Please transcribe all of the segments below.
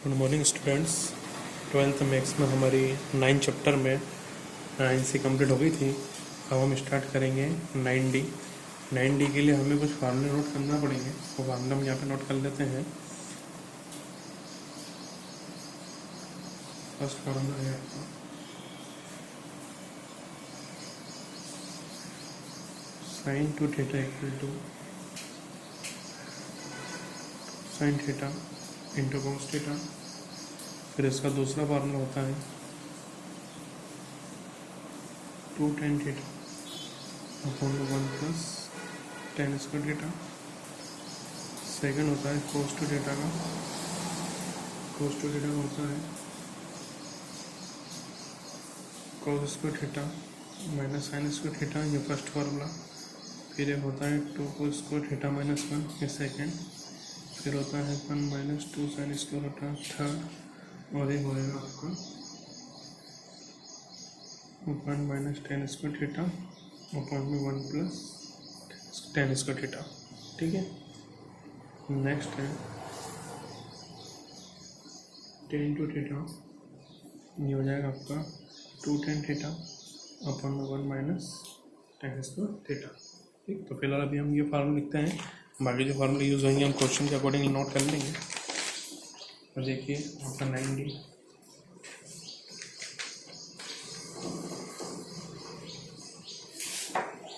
Good morning students. Twelfth maths में हमारी 9 chapter में 9 से कंप्लीट हो गई थी। अब हम स्टार्ट करेंगे 9D। 9D के लिए हमें कुछ फार्मूले नोट करना पड़ेंगे, वो फार्मूला हम यहाँ पे नोट कर लेते हैं। फर्स्ट फार्मूला है आपका sine two theta equal to sine theta into cos theta. फिर इसका दूसरा फार्मूला होता है 2 tan theta upon 1 plus tan square theta. Second होता है cos टू थीटा का होता है cos square theta minus sine square theta, ये फर्स्ट फार्मूला। फिर एक होता है 2 cos स्क्वायर थीटा माइनस 1, ये सेकेंड। फिर होता है 1 minus 2 sign square theta third. और एक होएगा आपका 1 minus tan square theta upon में 1 प्लस tan स्क्वायर थीटा। ठीक है। नेक्स्ट है tan टू थीटा, ये हो जाएगा आपका 2 tan थीटा अपॉन में 1 माइनस tan स्क्वायर थीटा। ठीक, तो फिलहाल अभी हम ये फार्मूला लिखते हैं, बाकी जो फार्मूले यूज़ होंगे हम क्वेश्चन के अकॉर्डिंग नोट कर लेंगे। तो देखिए आपका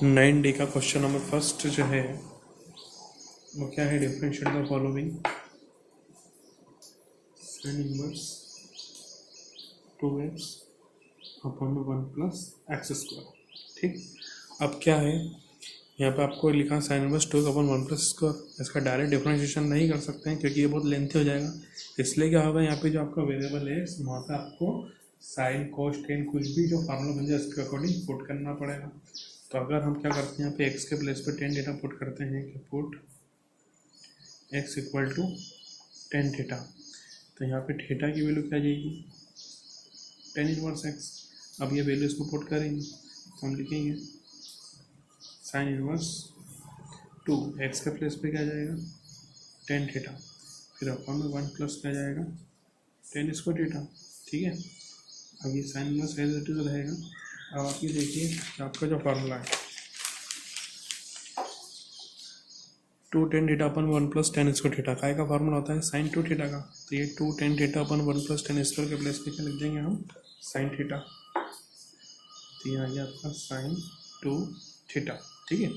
9D का क्वेश्चन नंबर फर्स्ट जो है वो क्या है, differentiate the following sine inverse 2x upon 1 plus x square. ठीक, अब क्या है यहाँ पे आपको लिखा sine inverse 2 upon 1 plus square. इसका डायरेक्ट डिफरेंशिएशन नहीं कर सकते हैं क्योंकि ये बहुत लेंथी हो जाएगा। इसलिए क्या होगा, यहाँ पे जो आपका वेरिएबल है वहाँ पे आपको साइन कोस टेन कुछ भी जो फार्मूला बन जाए उसके अकॉर्डिंग पुट करना पड़ेगा। तो अगर हम क्या करते हैं यहाँ पे x के प्लेस पे टेन थीटा पुट करते हैं कि put x equal to tan theta, तो यहाँ पे थीटा की वैल्यू क्या जाएगी, टेन इनवर्स x। अब ये वैल्यू इसको पुट करेंगे तो हम लिखेंगे साइन इनवर्स 2 x के प्लेस पे क्या जाएगा टेन थीटा, फिर अपॉन में 1 प्लस क्या जाएगा टेन स्क्वायर थीटा। ठीक है, अब ये sine inverse as it is रहेगा। अब आप ये देखिए कि आपका जो फार्मूला है 2 tan थीटा अपन 1 प्लस टेन स्क्वायर थीटा का फार्मूला होता है साइन 2 थीटा का। तो ये 2 tan थीटा अपन 1 प्लस टेन स्क्वायर के प्लेस पे क्या लिख देंगे हम साइन थीटा। तो ये आ गया आपका साइन 2 थीटा। ठीक है,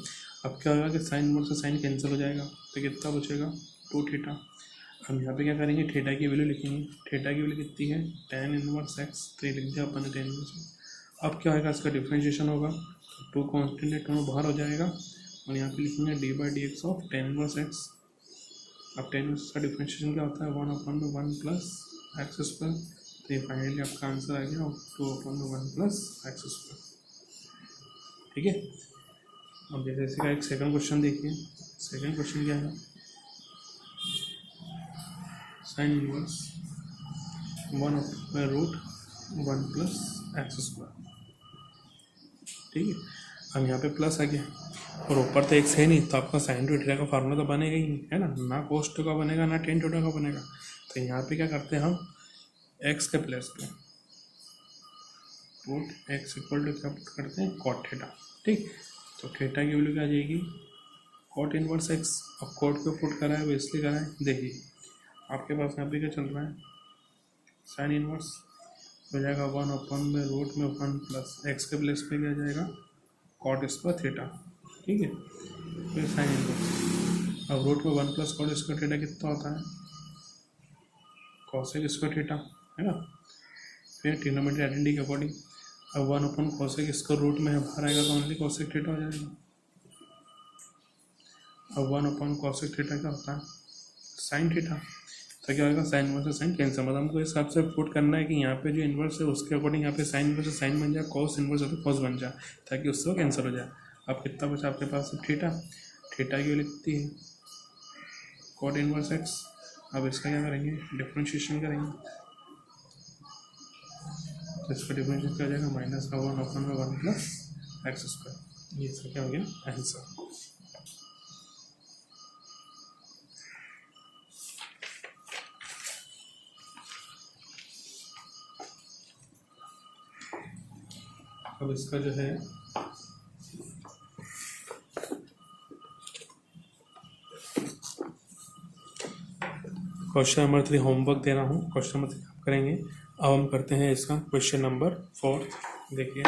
अब क्या होगा कि साइन इनवर्स से साइन कैंसिल हो जाएगा तो कितना बचेगा 2 थीटा। हम यहाँ पे क्या करेंगे, थीटा की वैल्यू लिखेंगे। थीटा की वैल्यू कितनी है tan इनवर्स x, तो ये लिख दिया अपन ने tan इनवर्स। अब क्या होगा, इसका डिफरेंशिएशन होगा तो 2 कॉन्स्टेंट है, 2 बाहर हो जाएगा और यहाँ पे लिखेंगे d/dx of tan inverse x। अब tan इनवर्स का डिफरेंशिएशन क्या होता है 1 अपॉन में 1 प्लस एक्स स्क्वायर। तो ये फाइनली आपका आंसर आ गया 2 अपॉन में 1 प्लस एक्स स्क्वायर। ठीक है, अब जैसे इसी का एक सेकंड क्वेश्चन देखिए। सेकंड क्वेश्चन क्या है, sine inverse 1 upon root 1 plus x square. ठीक है, अब यहाँ पे प्लस आ गया और ऊपर तो एक्स है नहीं, तो आपका साइन टू थीटा का फार्मूला तो बनेगा ही नहीं, है ना कोस टू का बनेगा ना टेन थीटा का बनेगा। तो यहाँ पे क्या करते हैं हम एक्स के प्लेस पे पुट एक्स इक्वल टू क्या पुट करते हैं कॉट थीटा। ठीक, तो थीटा की वैल्यू क्या आ जाएगी कॉट इनवर्स एक्स। अब कॉट को पुट करा है वो इसलिए करा है, देखिए आपके पास यहाँ पे क्या चल रहा है साइन इनवर्स हो जाएगा 1 अपॉन में रूट में 1 प्लस एक्स के प्लेस पे क्या जाएगा कॉट स्क्वायर थीटा। ठीक है, फिर साइन इनवर्स, अब रूट में 1 प्लस कॉट स्क्वायर थीटा कितना होता है कॉसेक स्क्वायर थीटा, है ना। फिर ट्रिग्नोमेट्री आइडेंटिटी के अकॉर्डिंग अब 1 अपॉन कॉसेक स्क्वायर रूट में है, बाहर आएगा तो ओनली कॉसेक थीटा हो जाएगा। अब 1 अपॉन कॉसेक थीटा क्या होता है साइन थीटा। तो क्या होगा साइन इनवर्स से साइन कैंसिल, मतलब हमको इस हिसाब से पुट करना है कि यहाँ पे जो इन्वर्स है उसके अकॉर्डिंग यहाँ पे साइन इनवर्स से साइन बन जाए, कॉस इनवर्स है तो कॉस बन जाए, ताकि उससे वो कैंसिल हो जाए। अब कितना बचा आपके पास थीटा, थीटा की वैल्यू कितनी है कॉट इनवर्स एक्स। अब इसका क्या करेंगे डिफरेंशिएशन करेंगे, तो इसका डिफरेंशिएशन क्या हो जाएगा माइनस का 1 अपॉन में 1 प्लस एक्स स्क्वायर। ये इसका क्या हो गया आंसर। अब इसका जो है क्वेश्चन नंबर 3 होमवर्क दे रहा हूँ, क्वेश्चन नंबर 3 आप करेंगे। अब हम करते हैं इसका क्वेश्चन नंबर 4। देखिए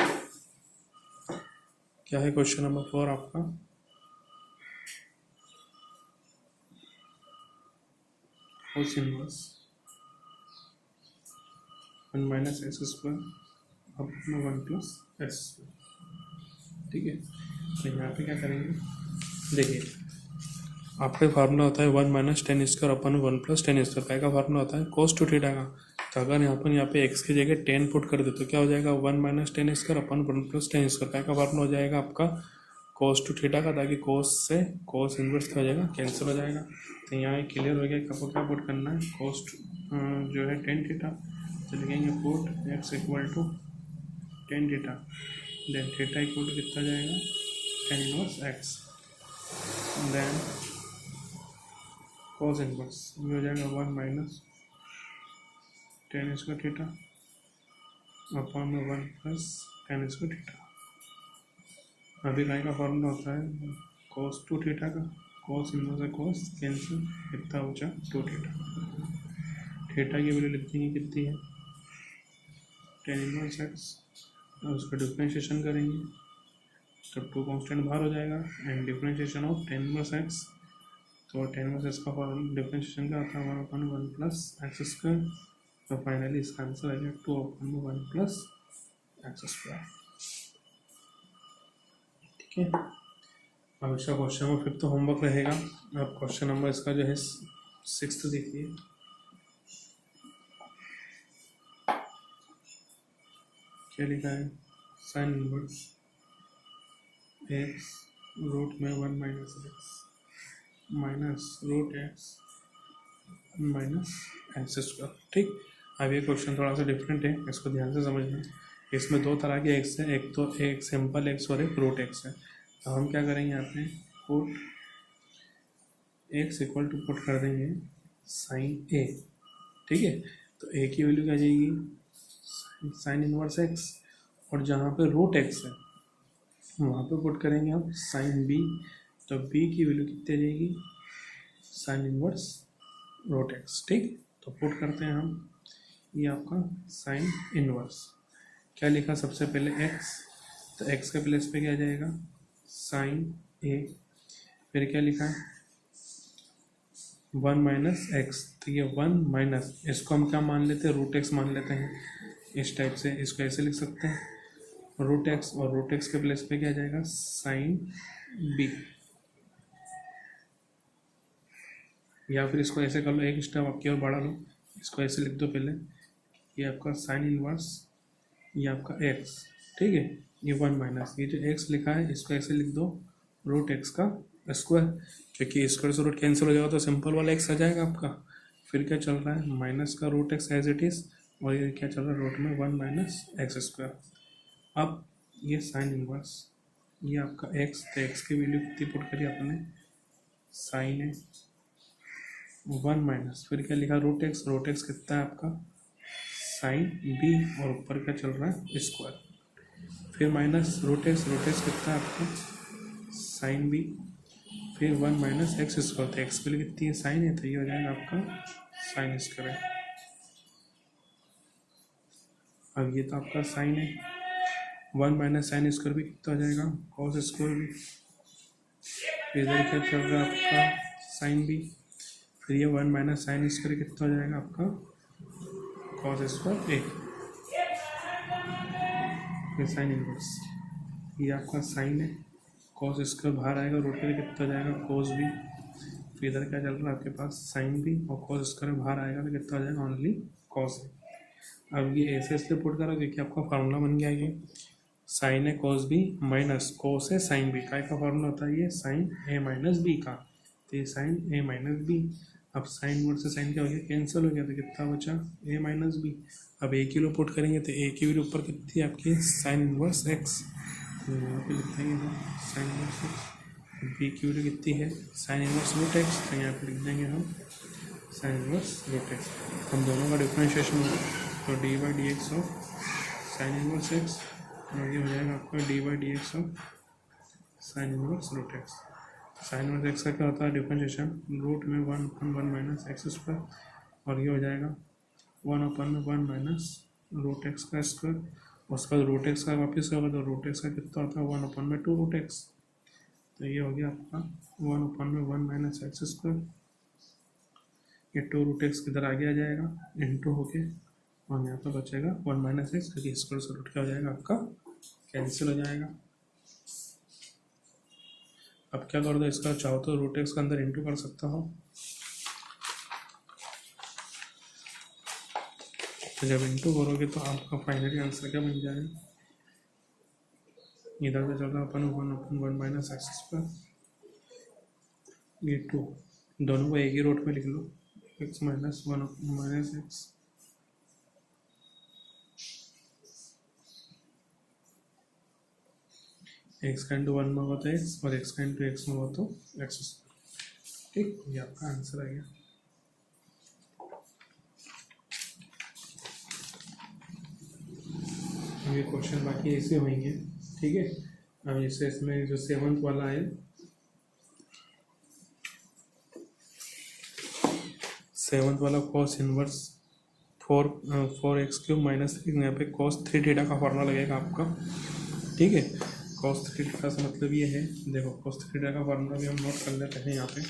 क्या है क्वेश्चन नंबर 4 आपका। Cos inverse 1 minus x square अपना 1 प्लस एक्स स्क्वायर। ठीक है, तो यहाँ पे क्या करेंगे, देखिए आपका फार्मूला होता है 1 minus tan square upon 1 plus ten square. काय का फार्मूला होता है कोस टू थीटा का। तो अगर यहाँ पे एक्स की जगह 10 पुट कर दे तो क्या हो जाएगा 1 minus tan square upon 1 plus ten square. काय का फार्मूला हो जाएगा आपका कोस टू थीटा का, ताकि कोस से कोस इनवर्स क्या हो जाएगा, कैंसिल हो जाएगा। तो यहाँ क्लियर हो गया कि आपको क्या पुट करना है, कोस जो है टेन थीटा। तो लिखेंगे put x equal to tan theta, then theta equal to कितना जाएगा tan inverse x, then cos inverse ये हो जाएगा 1 minus tan square theta upon में 1 प्लस टेन स्क्वायर थीटा। अभी काय का फॉर्मूला होता है कोस टू थीटा का, कोस इनवर्स है कोस कैंसिल, कितना बचा 2 थीटा। थीटा की वैल्यू लिख देंगे कितनी है टेन इनवर्स एक्स, और उसका डिफरेंशिएशन करेंगे तब 2 कांस्टेंट बाहर हो जाएगा and differentiation of ten inverse x. तो टेन इनवर्स एक्स का डिफरेंशिएशन का आता है 1 प्लस एक्स स्क्वायर। तो फाइनली इसका आंसर आ गया 2/1 प्लस एक्स स्क्वायर। ठीक है, अब इसका क्वेश्चन नंबर 5 तो होमवर्क रहेगा। अब क्वेश्चन नंबर इसका जो है 6 देखिए। क्या लिखा है, साइन इनवर्स एक्स रूट में 1 minus x minus root x minus x square. ठीक, अब ये क्वेश्चन थोड़ा सा डिफरेंट है, इसको ध्यान से समझना। इसमें 2 तरह के एक्स है, एक तो एक सिंपल एक्स और एक रूट एक्स है। तो हम क्या करेंगे यहाँ पे put x equal to put कर देंगे साइन ए। ठीक है, तो ए की वैल्यू क्या आ जाएगी साइन इनवर्स एक्स, और जहाँ पे रूट एक्स है वहाँ पे पुट करेंगे हम साइन बी। तो बी की वैल्यू कितनी आ जाएगी साइन इनवर्स रूट एक्स। ठीक, तो पुट करते हैं हम, ये आपका साइन इनवर्स क्या लिखा सबसे पहले एक्स, तो एक्स के प्लेस पे क्या आ जाएगा साइन ए, फिर क्या लिखा है 1 माइनस एक्स। तो ये 1 माइनस, इसको हम क्या मान लेते हैं रूट एक्स मान लेते हैं इस टाइप से। इसको ऐसे लिख सकते हैं रूट एक्स, और रूट एक्स के प्लेस पे क्या आ जाएगा साइन बी, या फिर इसको ऐसे कर लो, एक स्टेप आपकी और बढ़ा लो, इसको ऐसे लिख दो पहले, ये आपका साइन इनवर्स ये आपका एक्स। ठीक है, ये 1 माइनस ये जो एक्स लिखा है इसको ऐसे लिख दो रूट एक्स का स्क्वायर, क्योंकि स्क्वायर से रूट कैंसिल हो जाएगा तो सिंपल वाला एक्स आ जाएगा आपका। फिर क्या चल रहा है माइनस का root x as it is, और ये क्या चल रहा है रूट में 1 माइनस एक्स स्क्वायर। अब ये साइन इनवर्स ये आपका एक्स, तो एक्स की वैल्यू कितनी पुट करी आपने साइन है 1 माइनस, फिर क्या लिखा रूट एक्स कितना है आपका साइन बी, और ऊपर क्या चल रहा है स्क्वायर, फिर माइनस रूट एक्स कितना है आपका साइन बी, फिर 1 माइनस एक्स स्क्वायर। तो एक्स के लिए कितनी है साइन है, तो ये हो जाएगा आपका साइन स्क्वायर। अब ये तो आपका साइन है 1 माइनस साइन स्क्वायर भी कितना हो जाएगा कॉस स्क्वायर भी, फिर इधर क्या चल रहा है आपका साइन बी, फिर ये 1 माइनस साइन स्क्वायर कितना हो जाएगा आपका कॉस स्क्वायर ए, फिर साइन इनवर्स ये आपका साइन है, कॉस स्क्वायर बाहर आएगा, रूट के लिए कितना हो जाएगा कॉस बी, फिर इधर क्या चल रहा है आपके पास साइन बी, और कॉस स्क्वायर बाहर आएगा तो कितना हो जाएगा ओनली कॉस ए। अब ये ऐसे इसलिए पुट करो क्योंकि आपका फार्मूला बन गया ये साइन है कॉस बी माइनस कॉस है साइन बी, का फार्मूला होता है ये साइन ए माइनस बी का, तो ये साइन ए माइनस बी। अब साइन वर्ड से साइन क्या हो गया कैंसिल हो गया, तो कितना बचा ए माइनस बी। अब ए की वैल्यू पुट करेंगे तो ए की वैल्यू ऊपर कितनी है आपकी साइन इनवर्स एक्स, तो यहाँ पे लिख देंगे साइन इनवर्स एक्स, बी की वैल्यू कितनी है साइन इनवर्स रूट एक्स, तो यहाँ पे लिख देंगे हम साइन इनवर्स रूट एक्स। हम दोनों का डिफरेंशिएशन होगा तो d by d x of sine inverse x और ये हो जाएगा आपका d by d x of sine inverse root x. Sine inverse x का क्या होता है डिफरेंशिएशन, रूट में 1/1 माइनस एक्स स्क्वायर, और ये हो जाएगा 1/1 माइनस रूट एक्स का स्क्वायर। उसका रूट एक्स का वापस होगा तो रूट एक्स का कितना होता है 1/2 रूट एक्स। तो ये हो गया आपका 1/1 माइनस एक्स स्क्वायर। ये 2 रूट एक्स किधर आगे आ जाएगा इंटू होके, और यहाँ पर बचेगा 1 माइनस एक्स, क्योंकि स्क्वायर से रूट क्या हो जाएगा आपका कैंसिल हो जाएगा। अब क्या कर दो, इसका चाहो तो रूट एक्स के अंदर इंटू कर सकता हो, तो जब इंटू करोगे तो आपका फाइनली आंसर क्या बन जाएगा, इधर से चल रहा अपन 1/1 माइनस एक्स स्क्वायर, ये 2 दोनों को एक ही रूट में लिख लो, x minus 1 minus x, x का इंटू 1 में हुआ तो एक्स, और एक्स का इंटू एक्स में हुआ तो एक्स स्क्वायर। ठीक, ये आपका आंसर आ गया। ये क्वेश्चन बाकी ऐसे होंगे, ठीक है। अब जैसे इसमें जो 7th वाला है, 7th वाला कॉस इनवर्स 4x³ माइनस 3, यहाँ पे कॉस 3 थीटा का फॉर्मूला लगेगा आपका, ठीक है। कॉस 3 थीटा से मतलब ये है, देखो कॉस 3 थीटा का फॉर्मूला भी हम नोट कर लेते हैं यहाँ पे।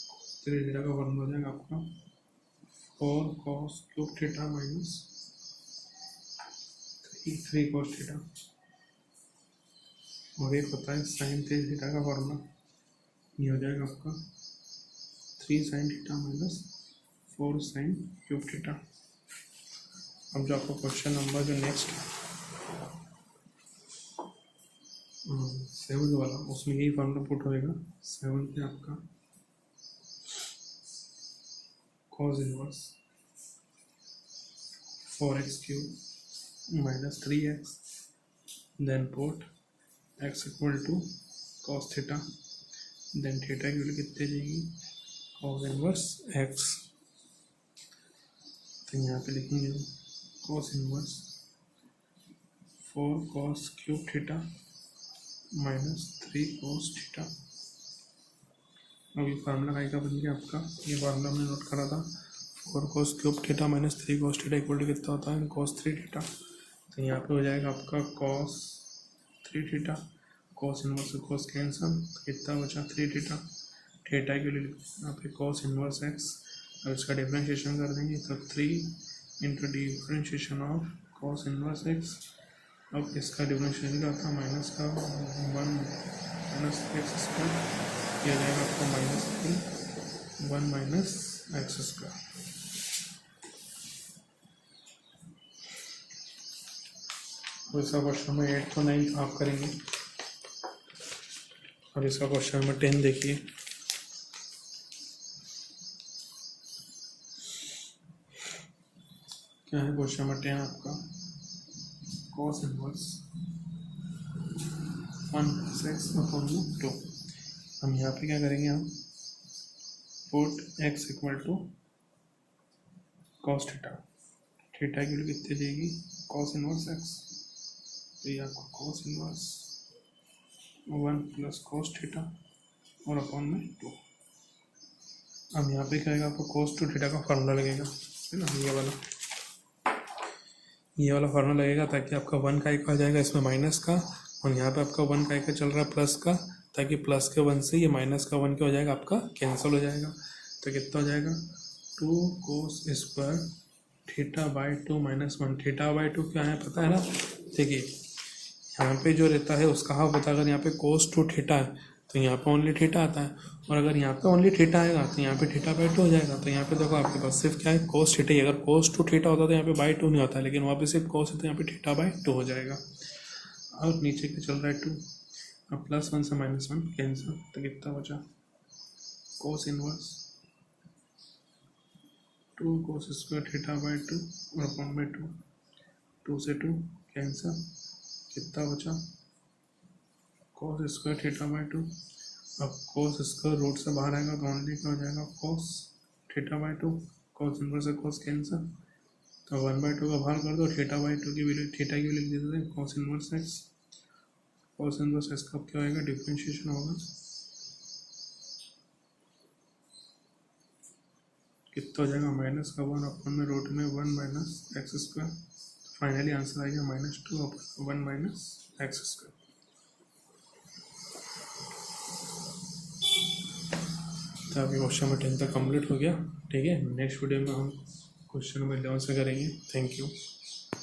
कॉस 3 थीटा का फॉर्मूला हो जाएगा आपका 4 cos³ theta minus 3 cos theta, और एक होता है साइन 3 थीटा का फॉर्मूला, ये हो जाएगा आपका 3 sin theta minus 4 sin³ theta. अब जो आपका क्वेश्चन नंबर जो नेक्स्ट 7th वाला, उसमें यही फॉर्मूला पुट होएगा। 7th में आपका cos inverse 4x³ minus 3x, then put x equal to cos theta, then theta की वैल्यू कितनी जाएगी cos इनवर्स x। तो यहाँ पे लिखेंगे cos inverse 4 cos³ theta minus 3 cos theta. अब ये फार्मूला काई का बन गया आपका, ये फार्मूला हमने नोट करा था 4 cos³ theta minus 3 cos theta equal to कितना होता है cos 3 थीटा। तो यहाँ पे हो जाएगा आपका cos 3 थीटा, cos इनवर्स से cos कैंसल, कितना बचा 3 थीटा, थीटा के लिए यहाँ पे cos इनवर्स x। अब इसका डिफरेंशिएशन कर देंगे तो 3 into differentiation of cos inverse x। अब इसका डिफरेंशिएशन क्या होता है माइनस का 1 माइनस एक्स स्क्वायर, किया जाएगा आपको -3 1 माइनस एक्स स्क्वायर। तो इसका क्वेश्चन नंबर 8 और 9 आप करेंगे। और इसका क्वेश्चन नंबर 10 देखिए, क्या है क्वेश्चन नंबर 10 आपका, cos inverse 1 plus x upon 2। हम यहाँ पे क्या करेंगे, हम put x equal to cos theta, theta की वैल्यू कितनी जाएगी cos इनवर्स x। तो ये आपको cos inverse 1 plus cos theta और अपॉन में 2। अब यहाँ पे क्या आएगा आपको cos 2 थीटा का फार्मूला लगेगा, है ना, ये वाला फार्मूला लगेगा, ताकि आपका 1 का एक आ जाएगा इसमें माइनस का, और यहाँ पे आपका 1 का चल रहा है प्लस का, ताकि प्लस के 1 से ये माइनस का 1 क्या हो जाएगा आपका कैंसिल हो जाएगा। तो कितना हो जाएगा 2 cos square theta by 2 minus 1। Theta by 2 क्या है पता है ना, देखिए यहाँ पे जो रहता है उसका हाफ होता है, अगर यहाँ पे cos 2 थीटा है तो यहाँ पे ओनली थीटा आता है, और अगर यहाँ पे ओनली थीटा आएगा तो यहाँ पे थीटा बाई 2 हो जाएगा। तो यहाँ पे देखो आपके पास सिर्फ क्या है cos थीटा ही, अगर cos 2 थीटा होता तो यहाँ पे बाई 2 नहीं होता, लेकिन वहाँ पे सिर्फ cos है तो यहाँ पे थीटा बाई 2 हो जाएगा। और नीचे क्या चल रहा है 2, अब +1 से -1 कैंसिल, तो कितना बचा cos inverse 2 cos square theta by 2 और अपॉन में 2, 2 से 2 कैंसिल, कितना बचा cos स्क्वायर थीटा बाई 2। अब cos स्क्वायर रूट से बाहर आएगा तो ओनली क्या हो जाएगा cos theta by 2, cos inverse से कॉस कैंसर, तो 1/2 का बाहर कर दो, थीटा/2 की वैल्यू लिख देते हैं cos inverse x. Cos inverse x का क्या होगा, डिफ्रेंशिएशन होगा, कितना हो जाएगा -1/√1 minus x square. Finally answer आएगा -2/1 माइनस एक्स स्क्वायर। तो अभी क्वेश्चन नंबर 10 तक कंप्लीट हो गया। ठीक है, नेक्स्ट वीडियो में हम क्वेश्चन नंबर 11 से करेंगे। Thank you.